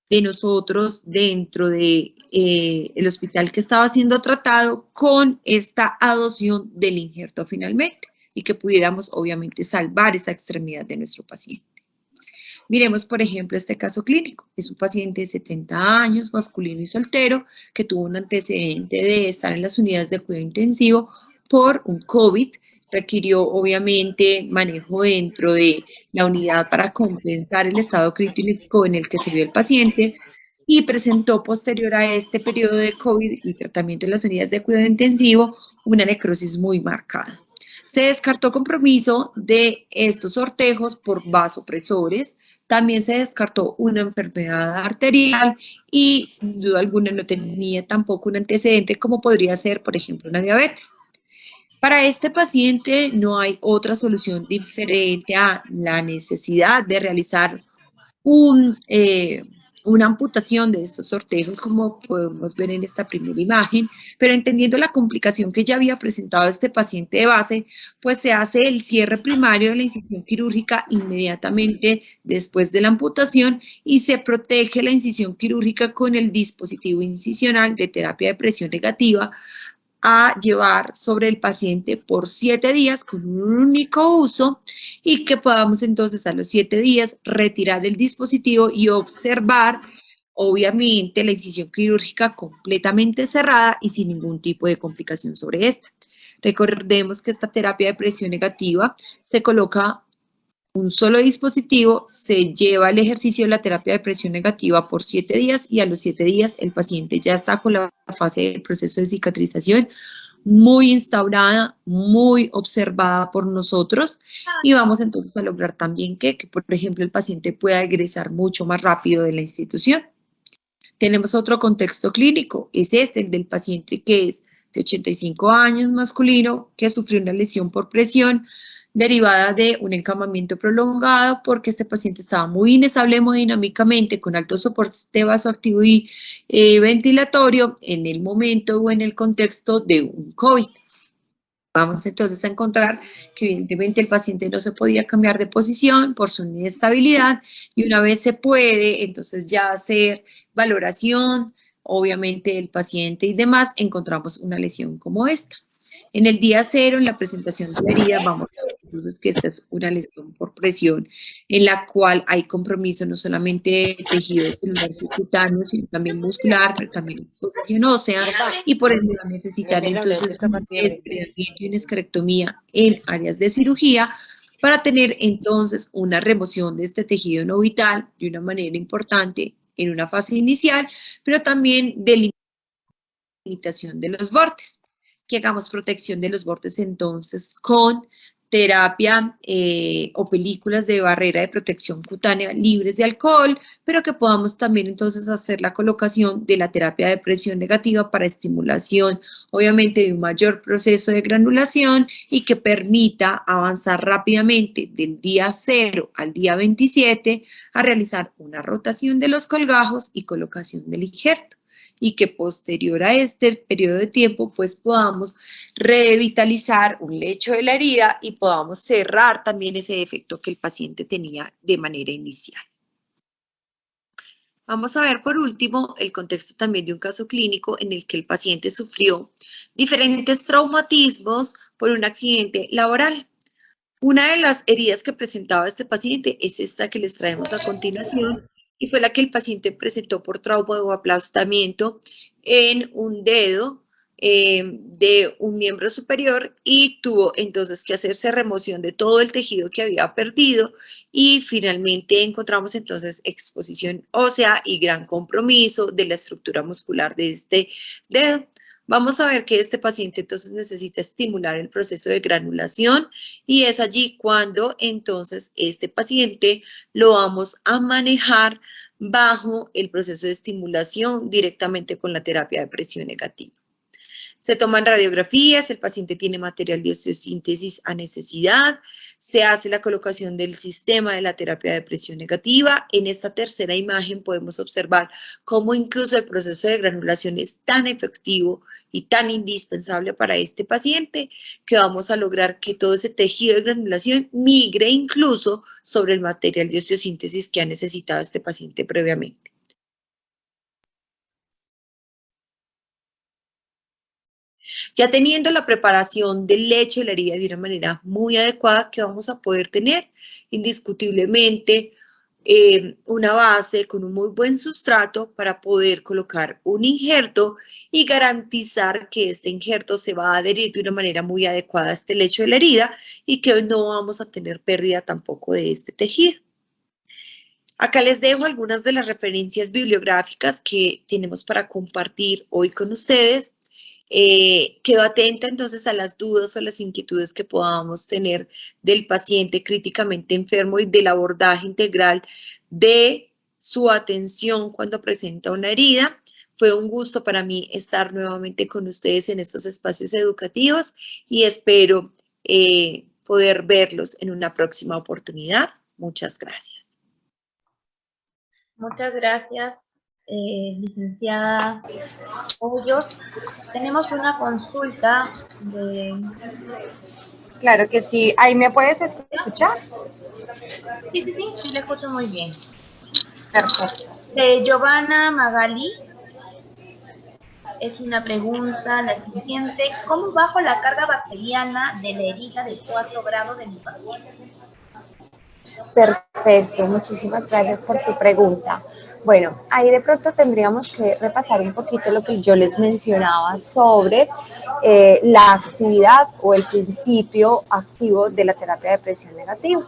Speaker 3: de nosotros dentro de el hospital que estaba siendo tratado con esta adopción del injerto finalmente y que pudiéramos obviamente salvar esa extremidad de nuestro paciente. Miremos, por ejemplo, este caso clínico. Es un paciente de 70 años, masculino y soltero, que tuvo un antecedente de estar en las unidades de cuidado intensivo por un COVID. Requirió, obviamente, manejo dentro de la unidad para compensar el estado crítico en el que se vio el paciente y presentó posterior a este periodo de COVID y tratamiento en las unidades de cuidado intensivo una necrosis muy marcada. Se descartó compromiso de estos sortejos por vasopresores, también se descartó una enfermedad arterial y sin duda alguna no tenía tampoco un antecedente como podría ser, por ejemplo, una diabetes. Para este paciente no hay otra solución diferente a la necesidad de realizar una amputación de estos sortejos, como podemos ver en esta primera imagen, pero entendiendo la complicación que ya había presentado este paciente de base, pues se hace el cierre primario de la incisión quirúrgica inmediatamente después de la amputación y se protege la incisión quirúrgica con el dispositivo incisional de terapia de presión negativa a llevar sobre el paciente por 7 días con un único uso y que podamos entonces a los 7 días retirar el dispositivo y observar obviamente la incisión quirúrgica completamente cerrada y sin ningún tipo de complicación sobre esta. Recordemos que esta terapia de presión negativa se coloca un solo dispositivo, se lleva el ejercicio de la terapia de presión negativa por 7 días y a los 7 días el paciente ya está con la fase del proceso de cicatrización muy instaurada, muy observada por nosotros y vamos entonces a lograr también que por ejemplo, el paciente pueda egresar mucho más rápido de la institución. Tenemos otro contexto clínico, es este, el del paciente que es de 85 años, masculino, que sufrió una lesión por presión derivada de un encamamiento prolongado porque este paciente estaba muy inestable hemodinámicamente con alto soporte vasoactivo y ventilatorio en el momento o en el contexto de un COVID. Vamos entonces a encontrar que evidentemente el paciente no se podía cambiar de posición por su inestabilidad y una vez se puede entonces ya hacer valoración, obviamente del paciente y demás, encontramos una lesión como esta. En el día 0, en la presentación de la herida, vamos a ver entonces que esta es una lesión por presión en la cual hay compromiso no solamente de tejido celular subcutáneo, sino también muscular, pero también exposición ósea y por ende va a necesitar entonces un desprendimiento y una esclerectomía en áreas de cirugía para tener entonces una remoción de este tejido no vital de una manera importante en una fase inicial, pero también de limitación de los bordes. Que hagamos protección de los bordes entonces con terapia o películas de barrera de protección cutánea libres de alcohol, pero que podamos también entonces hacer la colocación de la terapia de presión negativa para estimulación, obviamente de un mayor proceso de granulación y que permita avanzar rápidamente del día 0 al día 27 a realizar una rotación de los colgajos y colocación del injerto. Y que posterior a este periodo de tiempo pues podamos revitalizar un lecho de la herida y podamos cerrar también ese defecto que el paciente tenía de manera inicial. Vamos a ver por último el contexto también de un caso clínico en el que el paciente sufrió diferentes traumatismos por un accidente laboral. Una de las heridas que presentaba este paciente es esta que les traemos a continuación, y fue la que el paciente presentó por trauma o aplastamiento en un dedo de un miembro superior y tuvo entonces que hacerse remoción de todo el tejido que había perdido y finalmente encontramos entonces exposición ósea y gran compromiso de la estructura muscular de este dedo. Vamos a ver que este paciente entonces necesita estimular el proceso de granulación y es allí cuando entonces este paciente lo vamos a manejar bajo el proceso de estimulación directamente con la terapia de presión negativa. Se toman radiografías, el paciente tiene material de osteosíntesis a necesidad, se hace la colocación del sistema de la terapia de presión negativa. En esta tercera imagen podemos observar cómo incluso el proceso de granulación es tan efectivo y tan indispensable para este paciente que vamos a lograr que todo ese tejido de granulación migre incluso sobre el material de osteosíntesis que ha necesitado este paciente previamente. Ya teniendo la preparación del lecho de la herida de una manera muy adecuada, que vamos a poder tener indiscutiblemente una base con un muy buen sustrato para poder colocar un injerto y garantizar que este injerto se va a adherir de una manera muy adecuada a este lecho de la herida y que no vamos a tener pérdida tampoco de este tejido. Acá les dejo algunas de las referencias bibliográficas que tenemos para compartir hoy con ustedes. Quedo atenta entonces a las dudas o las inquietudes que podamos tener del paciente críticamente enfermo y del abordaje integral de su atención cuando presenta una herida. Fue un gusto para mí estar nuevamente con ustedes en estos espacios educativos y espero poder verlos en una próxima oportunidad. Muchas gracias.
Speaker 1: Muchas gracias. Licenciada Hoyos, tenemos una consulta de...
Speaker 2: Claro que sí. ¿Ahí me puedes escuchar?
Speaker 1: Sí, le escucho muy bien.
Speaker 2: Perfecto.
Speaker 1: De Giovanna Magali. Es una pregunta la siguiente. ¿Cómo bajo la carga bacteriana de la herida de 4 grados de mi paciente?
Speaker 2: Perfecto, muchísimas gracias por tu pregunta. Bueno, ahí de pronto tendríamos que repasar un poquito lo que yo les mencionaba sobre la actividad o el principio activo de la terapia de presión negativa.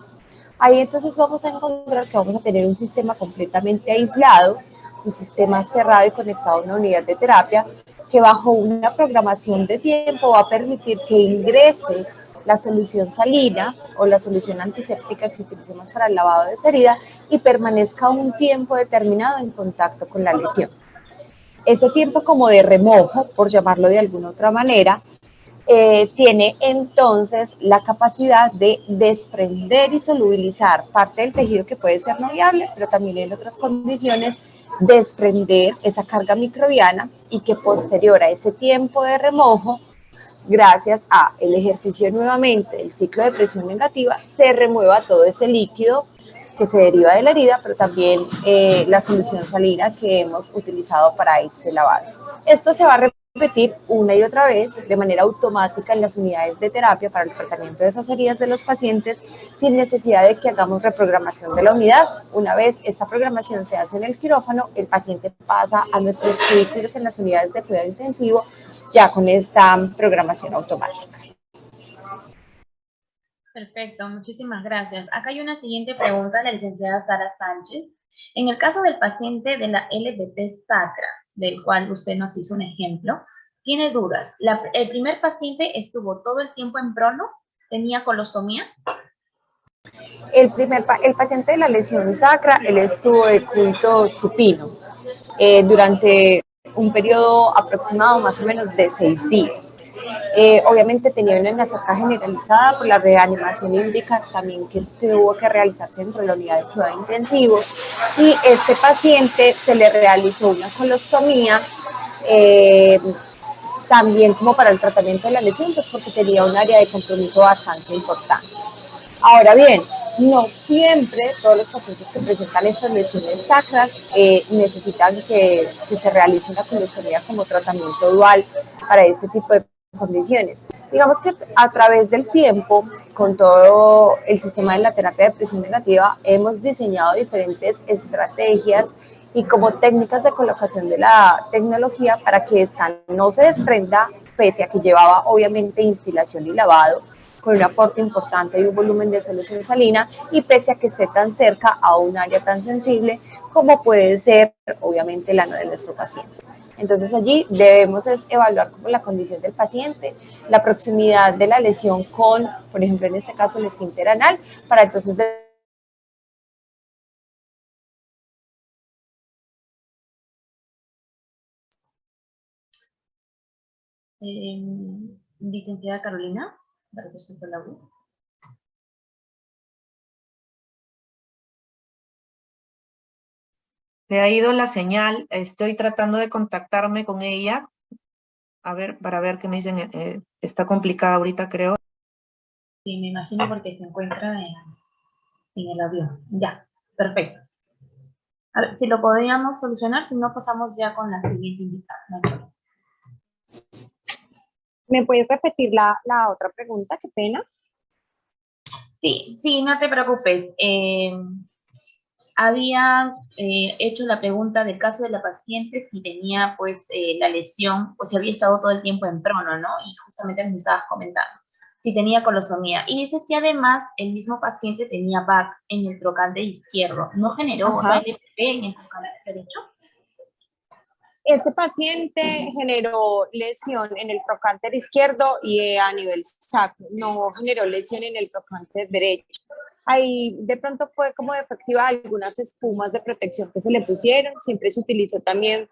Speaker 2: Ahí entonces vamos a encontrar que vamos a tener un sistema completamente aislado, un sistema cerrado y conectado a una unidad de terapia que bajo una programación de tiempo va a permitir que ingrese la solución salina o la solución antiséptica que utilicemos para el lavado de esa herida y permanezca un tiempo determinado en contacto con la lesión. Ese tiempo como de remojo, por llamarlo de alguna otra manera, tiene entonces la capacidad de desprender y solubilizar parte del tejido que puede ser no viable, pero también en otras condiciones desprender esa carga microbiana y que posterior a ese tiempo de remojo, gracias a el ejercicio nuevamente del ciclo de presión negativa, se remueva todo ese líquido que se deriva de la herida, pero también la solución salina que hemos utilizado para este lavado. Esto se va a repetir una y otra vez de manera automática en las unidades de terapia para el tratamiento de esas heridas de los pacientes sin necesidad de que hagamos reprogramación de la unidad. Una vez esta programación se hace en el quirófano, el paciente pasa a nuestros cubículos en las unidades de cuidado intensivo ya con esta programación automática.
Speaker 1: Perfecto, muchísimas gracias. Acá hay una siguiente pregunta de la licenciada Sara Sánchez. En el caso del paciente de la LVT sacra, del cual usted nos hizo un ejemplo, tiene dudas. ¿El primer paciente estuvo todo el tiempo en prono? ¿Tenía colostomía?
Speaker 2: El paciente de la lesión sacra, él estuvo de cúbito supino durante un periodo aproximado más o menos de 6 días. Obviamente tenía una enlazaca generalizada por la reanimación hídrica también que tuvo que realizarse dentro de la unidad de cuidado intensivo y este paciente se le realizó una colostomía también como para el tratamiento de la lesión, pues porque tenía un área de compromiso bastante importante. Ahora bien, no siempre todos los pacientes que presentan estas lesiones sacras necesitan que se realice una colostomía como tratamiento dual para este tipo de condiciones. Digamos que a través del tiempo, con todo el sistema de la terapia de presión negativa, hemos diseñado diferentes estrategias y como técnicas de colocación de la tecnología para que esta no se desprenda, pese a que llevaba obviamente instilación y lavado, con un aporte importante y un volumen de solución salina, y pese a que esté tan cerca a un área tan sensible como puede ser obviamente el ano de nuestro paciente. Entonces allí debemos evaluar como la condición del paciente, la proximidad de la lesión con, por ejemplo, en este caso el esfínter anal, para entonces
Speaker 1: Licenciada Carolina, para hacer su la voz.
Speaker 5: Se ha ido la señal, estoy tratando de contactarme con ella, a ver, para ver qué me dicen, está complicada ahorita creo.
Speaker 1: Sí, me imagino porque se encuentra en el avión. Ya, perfecto. A ver, si lo podríamos solucionar, si no pasamos ya con la siguiente invitada.
Speaker 2: ¿Me puedes repetir la otra pregunta? Qué pena.
Speaker 1: Sí, no te preocupes. Había hecho la pregunta del caso de la paciente si tenía pues la lesión o si había estado todo el tiempo en prono, ¿no? Y justamente me estabas comentando si tenía colostomía. Y dices que además el mismo paciente tenía BAC en el trocánter izquierdo. ¿No generó la LPP en el trocánter derecho?
Speaker 2: Este paciente generó lesión en el trocánter izquierdo y a nivel sacro, no generó lesión en el trocánter derecho. Ahí de pronto fue como efectiva algunas espumas de protección que se le pusieron, siempre se utilizó también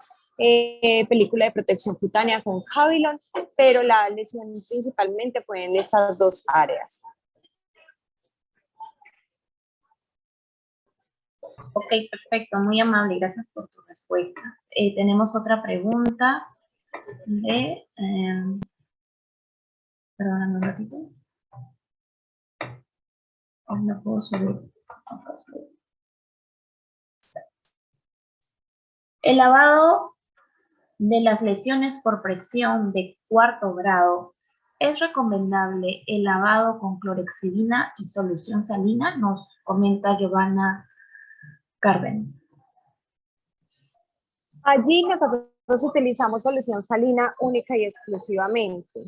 Speaker 2: película de protección cutánea con Javilon, pero la lesión principalmente fue en estas dos áreas.
Speaker 1: Ok, perfecto, muy amable, gracias por tu respuesta. Tenemos otra pregunta de... perdóname un ratito. Oh, no puedo subir. El lavado de las lesiones por presión de cuarto grado, ¿es recomendable el lavado con clorhexidina y solución salina? Nos comenta Giovanna Carden.
Speaker 2: Allí nosotros utilizamos solución salina única y exclusivamente.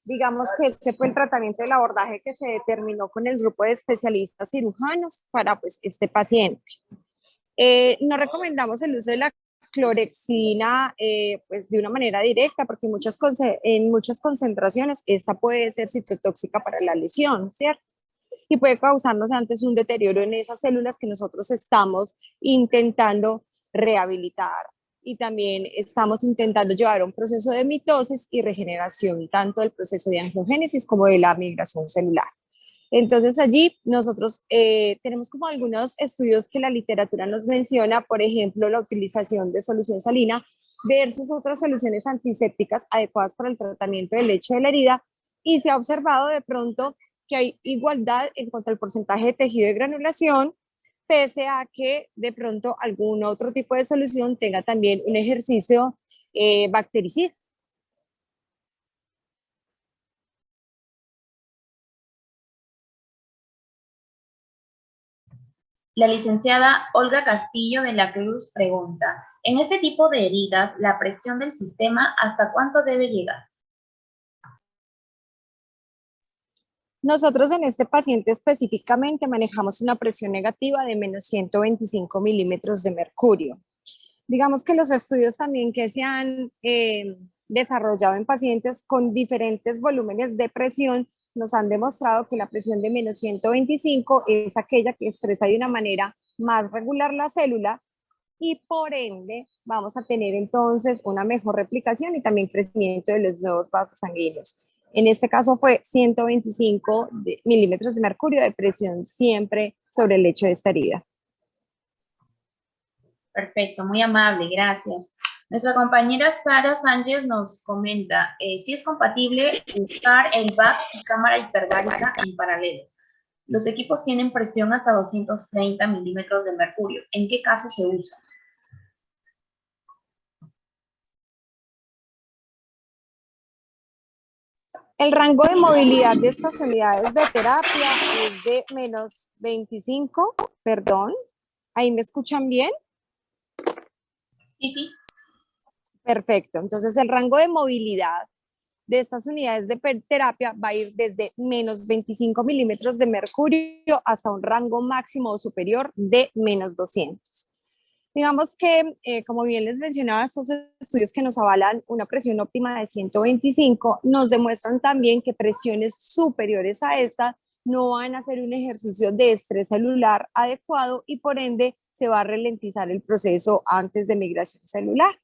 Speaker 2: Digamos que ese fue el tratamiento del abordaje que se determinó con el grupo de especialistas cirujanos para pues, este paciente. No recomendamos el uso de la clorhexidina pues, de una manera directa porque en muchas concentraciones esta puede ser citotóxica para la lesión, ¿cierto? Y puede causarnos antes un deterioro en esas células que nosotros estamos intentando rehabilitar. Y también estamos intentando llevar un proceso de mitosis y regeneración, tanto del proceso de angiogénesis como de la migración celular. Entonces allí nosotros tenemos como algunos estudios que la literatura nos menciona, por ejemplo, la utilización de solución salina versus otras soluciones antisépticas adecuadas para el tratamiento del lecho de la herida, y se ha observado de pronto que hay igualdad en cuanto al porcentaje de tejido de granulación, pese a que de pronto algún otro tipo de solución tenga también un ejercicio bactericida.
Speaker 1: La licenciada Olga Castillo de la Cruz pregunta, en este tipo de heridas, la presión del sistema, ¿hasta cuánto debe llegar?
Speaker 2: Nosotros en este paciente específicamente manejamos una presión negativa de menos 125 milímetros de mercurio. Digamos que los estudios también que se han desarrollado en pacientes con diferentes volúmenes de presión nos han demostrado que la presión de menos 125 es aquella que estresa de una manera más regular la célula y por ende vamos a tener entonces una mejor replicación y también crecimiento de los nuevos vasos sanguíneos. En este caso fue 125 milímetros de mercurio de presión siempre sobre el lecho de esta herida.
Speaker 1: Perfecto, muy amable, gracias. Nuestra compañera Sara Sánchez nos comenta si es compatible usar el VAC y cámara hiperbárica en paralelo. Los equipos tienen presión hasta 230 milímetros de mercurio. ¿En qué caso se usa?
Speaker 6: El rango de movilidad de estas unidades de terapia es de menos 25, perdón. ¿Ahí me escuchan bien?
Speaker 1: Sí, sí.
Speaker 6: Perfecto. Entonces, el rango de movilidad de estas unidades de terapia va a ir desde menos 25 milímetros de mercurio hasta un rango máximo o superior de menos 200. Digamos que, como bien les mencionaba, estos estudios que nos avalan una presión óptima de 125 nos demuestran también que presiones superiores a esta no van a hacer un ejercicio de estrés celular adecuado y por ende se va a ralentizar el proceso antes de migración celular.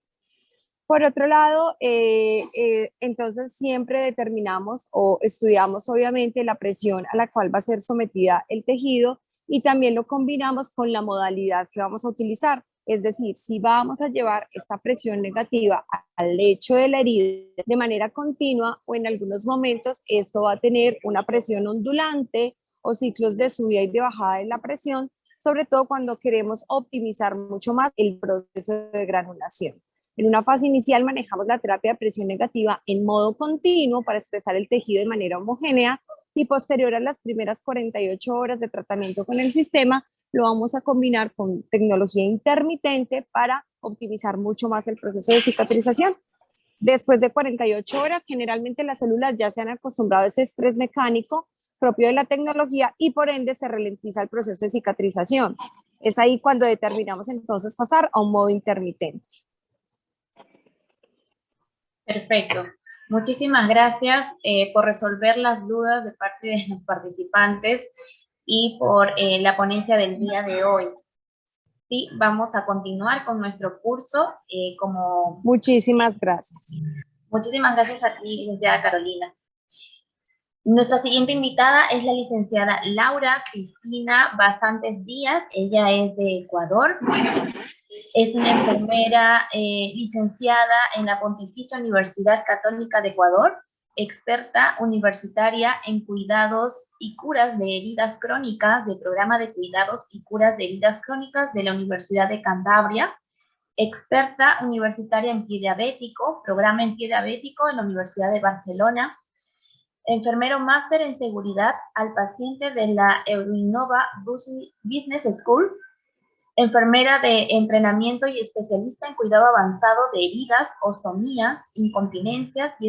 Speaker 6: Por otro lado, entonces siempre determinamos o estudiamos obviamente la presión a la cual va a ser sometida el tejido y también lo combinamos con la modalidad que vamos a utilizar. Es decir, si vamos a llevar esta presión negativa al lecho de la herida de manera continua o en algunos momentos esto va a tener una presión ondulante o ciclos de subida y de bajada de la presión, sobre todo cuando queremos optimizar mucho más el proceso de granulación. En una fase inicial manejamos la terapia de presión negativa en modo continuo para estresar el tejido de manera homogénea y posterior a las primeras 48 horas de tratamiento con el sistema, lo vamos a combinar con tecnología intermitente para optimizar mucho más el proceso de cicatrización. Después de 48 horas, generalmente las células ya se han acostumbrado a ese estrés mecánico propio de la tecnología y por ende se ralentiza el proceso de cicatrización. Es ahí cuando determinamos entonces pasar a un modo intermitente.
Speaker 1: Perfecto. Muchísimas gracias por resolver las dudas de parte de los participantes y por la ponencia del día de hoy. Sí, vamos a continuar con nuestro curso
Speaker 6: Muchísimas gracias.
Speaker 1: Muchísimas gracias a ti, licenciada Carolina. Nuestra siguiente invitada es la licenciada Laura Cristina Basantes Díaz. Ella es de Ecuador. Es una enfermera licenciada en la Pontificia Universidad Católica de Ecuador, experta universitaria en cuidados y curas de heridas crónicas del Programa de Cuidados y Curas de Heridas Crónicas de la Universidad de Cantabria, experta universitaria en pie diabético, programa en pie diabético en la Universidad de Barcelona, enfermero máster en seguridad al paciente de la Euroinnova Business School, enfermera de entrenamiento y especialista en cuidado avanzado de heridas, ostomías, incontinencias y